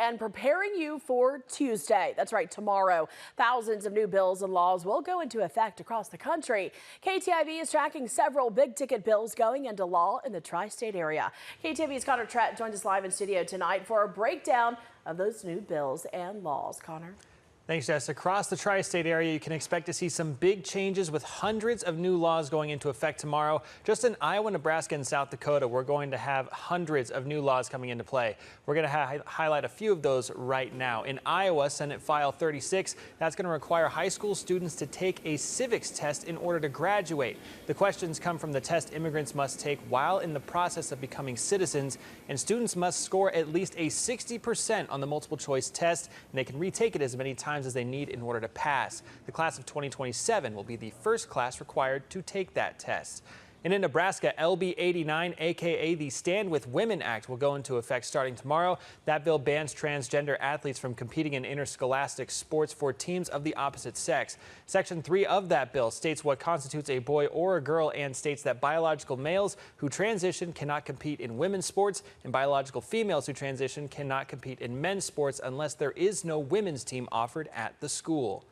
and preparing you for Tuesday. That's right, tomorrow. Thousands of new bills and laws will go into effect across the country. KTIV is tracking several big-ticket bills going into law in the tri-state area. KTIV's Connor Trett joins us live in studio tonight for a breakdown of those new bills and laws. Connor. Thanks, Jess. Across the tri-state area, you can expect to see some big changes with hundreds of new laws going into effect tomorrow. Just in Iowa, Nebraska, and South Dakota, we're going to have hundreds of new laws coming into play. We're going to highlight a few of those right now. In Iowa, Senate File 36, that's going to require high school students to take a civics test in order to graduate. The questions come from the test immigrants must take while in the process of becoming citizens, and students must score at least a 60% on the multiple choice test, and they can retake it as many times as they need in order to pass. The class of 2027 will be the first class required to take that test. And in Nebraska, LB 89, aka the Stand With Women Act, will go into effect starting tomorrow. That bill bans transgender athletes from competing in interscholastic sports for teams of the opposite sex. Section 3 of that bill states what constitutes a boy or a girl and states that biological males who transition cannot compete in women's sports and biological females who transition cannot compete in men's sports unless there is no women's team offered at the school.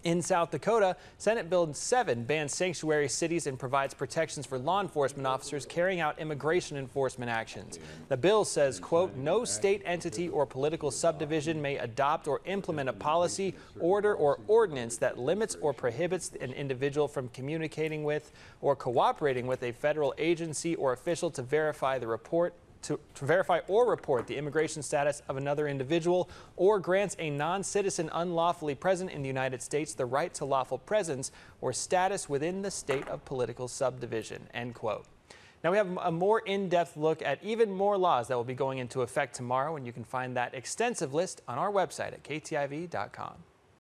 In South Dakota, Senate Bill 7 bans sanctuary cities and provides protections for law enforcement officers carrying out immigration enforcement actions. The bill says, quote, no state entity or political subdivision may adopt or implement a policy, order, or ordinance that limits or prohibits an individual from communicating with or cooperating with a federal agency or official to verify or report the immigration status of another individual, or grants a non-citizen unlawfully present in the United States the right to lawful presence or status within the state of political subdivision, end quote. Now we have a more in-depth look at even more laws that will be going into effect tomorrow, and you can find that extensive list on our website at ktiv.com.